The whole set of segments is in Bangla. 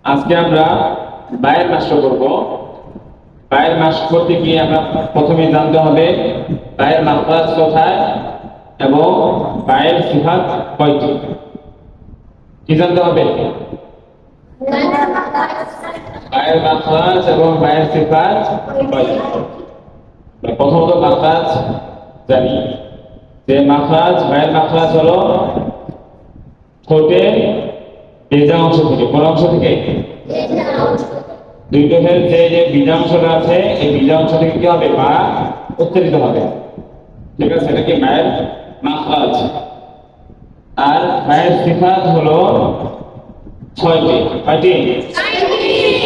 আজকে আমরা বায়ের নাশক করব। বায়ের নাশক করতে গিয়ে আমরা প্রথমে জানতে হবে বায়ের মাখরাজ কোথায় এবং বায়ের সিফাত কয়টি। কি জানতে হবে? বায়ের মাখরাজ এবং বায়ের সিফাত কয়টি। প্রথমত মাখরাজ জানি যে মাখরাজ, বায়ের মাখরাজ হলো ঠোঁটের বেজা অংশ থেকে। কোন অংশ থেকে? দুই ঠোঁটের যে বীজাংশটা আছে এই বীজাংশ থেকে কি হবে? বা উচ্চারিত হবে। ঠিক আছে, এটা কি বায়ের মাখরাজ। আর বায়ের সিফাত হলো ছয়টি। কয়টি?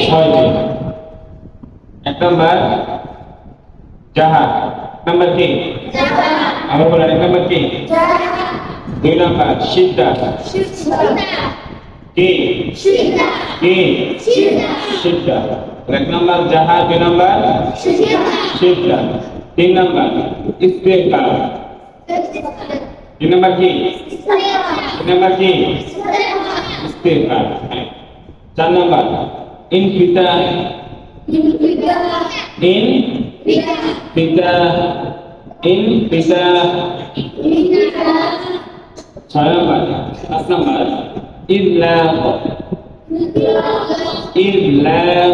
ছয়টি। এক নম্বর জাহা। নাম্বার কি? আমার বলেন, এক নম্বর কি? দুই নম্বর সিদ্ধা। কি? কি? সিদ্ধা। এক নম্বর জাহা, দুই নম্বর সিদ্ধা, তিন নম্বর ইস্তেফার। তিন নম্বর কি? তিন নম্বর কি? ইস্তেফার। চার নম্বর ইনফিতা। ইনফিতা। ছয় নম্বর, পাঁচ নম্বর ইদলাক। ইদলাক।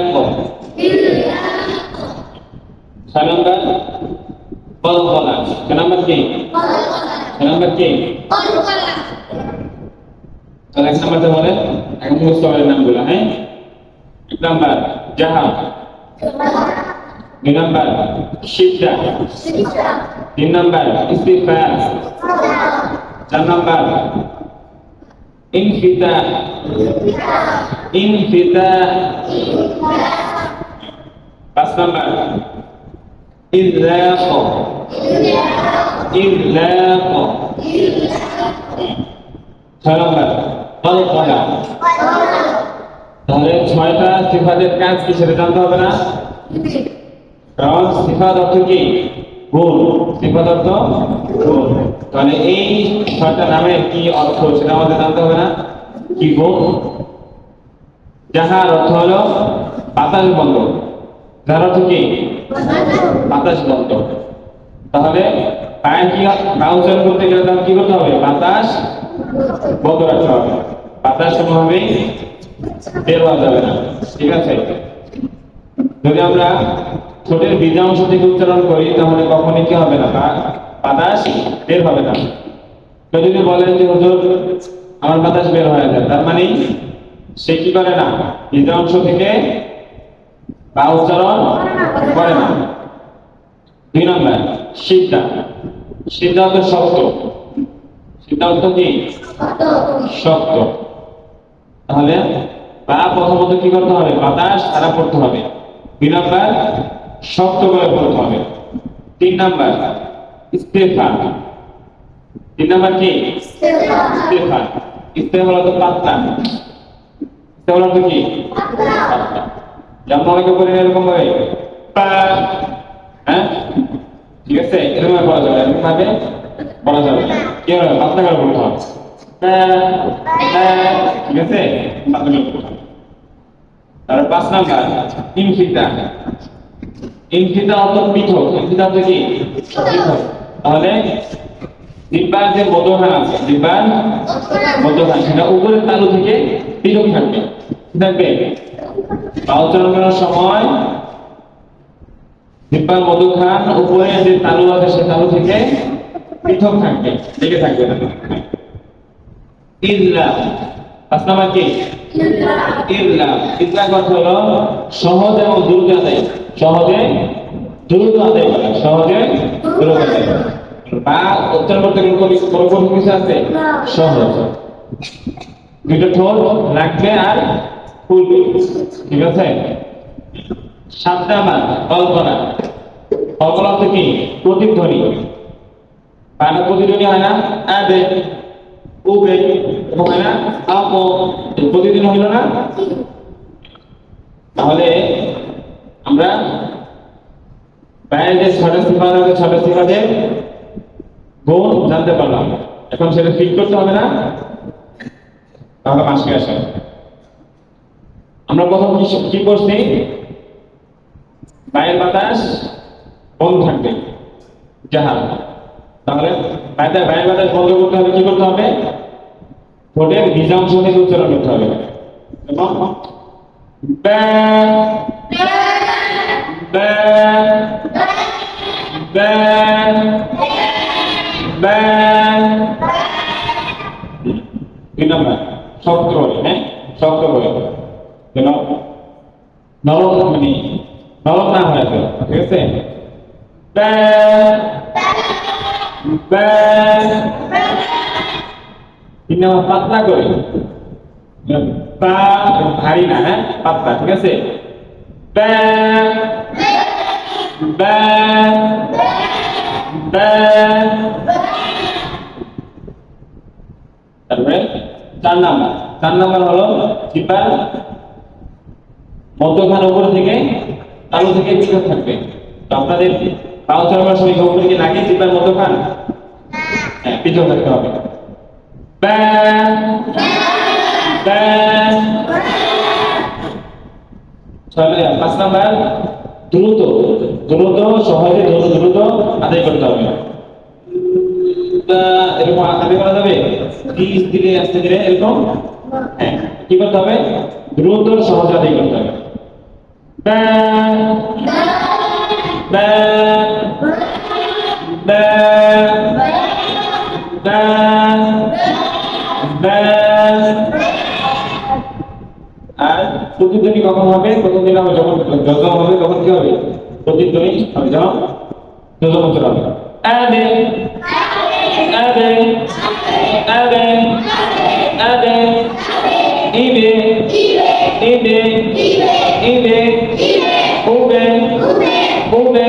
ছয় নম্বর কলকলা। ছয় নম্বর কি? ছয় নম্বর কি? তাহলে এক নম্বরটা বলে এক মুখস্থ করেন নামগুলো। হ্যাঁ, এক নম্বর জাহা, দুই নম্বর সিদ্ধা, তিন নম্বর ইস্তিফার, চার নম্বর ইনফিতা। ইনফিতা। পাঁচ নম্বর ইদলাক। ইদলাক। ছয় নম্বর কলকলা। তাহলে ছয়টা সিফাতের কাজ কি সেটা জানতে হবে না? কারণ সিফাত অর্থ কি? গুণ। সিফাত অর্থ গুণ। তাহলে এই ছয়টা নামের কি অর্থ সেটা আমাদের জানতে হবে না? কি গুণ? যাহার অর্থ হলো বাতাস বন্ধ। যার অর্থ কি? বাতাস বন্ধ। তাহলে পায়ে কি উচ্চারণ করতে গেলে তখন কি করতে হবে? বাতাস বন্ধ রাখতে হবে। বাতাস কোনোভাবেই বের হওয়া যাবে না। ঠিক আছে, যদি আমরা ঠোঁটের বীজাংশ থেকে উচ্চারণ করি তাহলে কখনই কি হবে না? বাতাস বের হবে না। কেউ যদি বলেন যে হুজুর আমার বাতাস বের হয়ে যায়, তার মানে সে কি করে না? বীজাংশ থেকে বা উচ্চারণ করে না। দুই নম্বর সিদ্ধা। সিদ্ধা অর্থ শক্ত। সিদ্ধা অর্থ কি? শক্ত। তাহলে বা প্রথমত কি করতে হবে? বাতাস সারা পড়তে হবে। দুই নম্বর শক্ত করে পড়তে হবে। তিন নম্বর ইস্তেফার। তিন নম্বর কি? ইস্তেফার। ইস্তেফার অর্থ পাতলা। ইস্তেফার অর্থ কি? পাতলা। যেমন অনেকে বলেন এরকম ভাবে পা। হ্যাঁ, ঠিক আছে, এরকম বলা যাবে, এরকম ভাবে বলা যাবে না। কি হবে? পাতলা করে বলতে হবে। ঠিক আছে, পাতলা করে বলতে হবে। তারপর পাঁচ নাম্বার ইনফিতা। ইনফিতা অর্থ পৃথক। ইনফিতা অর্থ কি? পৃথক। তাহলে জিহ্বার যে মধ্যখান আছে, জিহ্বার মধ্যখান, সেটা উপরের তালু থেকে পৃথক থাকবে। কি থাকবে? বা উচ্চারণ করার সময় জিহ্বার মধ্যখান উপরে যে তালু আছে সে তালু থেকে পৃথক থাকবে, লেগে থাকবে না। ইল্লা। পাঁচ নাম্বার কি? ইল্লা। ইল্লা অর্থ হলো সহজ এবং দ্রুত আদায়। সহজে দ্রুত আদায় করা। সহজে দ্রুত আদায় করা। বা উচ্চারণ করতে গেলে কোনো কিছু আছে? সহজ। দুইটা ঠোঁট রাখবে আর খুলবে। ঠিক আছে। সাত নাম্বার কল্পনা। কল্পনা অর্থ কি? প্রতিধ্বনি। বানা প্রতিধ্বনি হয় না? আবে উবে এবং হয় না? আপো। প্রতিদিন হইল না? তাহলে আমরা বায়ের যে ছয়টা সিফাত আছে, ছয়টা সিফাতের গুণ জানতে পারলাম। এখন সেটা ফিট করতে হবে না? তাহলে মাসকে আসে। আমরা প্রথম কি করছি, বাইরের বাতাস বন্ধ থাকবে জাহাজ। তাহলে বাইরের বাতাস বন্ধ করতে হলে কি করতে হবে, ঠোঁটের বীজাংশ থেকে উচ্চারণ করতে হবে। এবং ব্যা ব্যা ব্যা ব্যা। 2 নম্বর শক্ত করে, হ্যাঁ শক্ত করে, যেন নরম মানে নরম না হয়ে যায়, ঠিক আছে। ব্যা ব্যা। 3 নম্বর পাতলা করে, পা ভারী না, হ্যাঁ পাতলা, ঠিক আছে। ব্যা ব্যা ব্যা। তারপরে 4 নাম্বার হলো জিহ্বার মধ্যখান উপর থেকে তালু থেকে পৃথক থাকবে। তো আপনাদের পাও চালানোর সময় উপর থেকে নাকি জিহ্বার মধ্যখান হ্যাঁ পৃথক থাকতে হবে। ব্যা ব্যা। 5 নাম্বার দ্রুত সহজে দ্রুত আদায় করতে হবে। এরকম আদায় করা যাবে, ধীরে আস্তে ধীরে এরকম, হ্যাঁ কি করতে হবে, দ্রুত সহজে আদায় করতে হবে। ব্যা ব্যা ব্যা ব্যা ব্যা। আর প্রতিধ্বনি কখন হবে, প্রথম দিন হবে যখন যজম হবে, তখন কি হবে, প্রতিধ্বনি হবে, যেমন যজম উচ্চারণ হবে। আদে আদে আদে আদে। ইবে ইবে ইবে। উবে উবে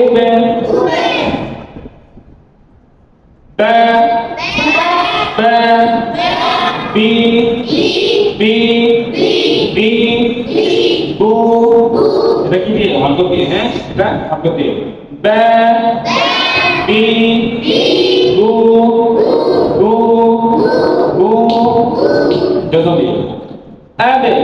উবে। ব্যা ব্যা। বি বি বি। বু, এটা কি দিয়ে, হল্প দিয়ে, হ্যাঁ এটা হল্প দিয়ে। ব্যা বি বু বু বু। যজম দিয়ে। আদে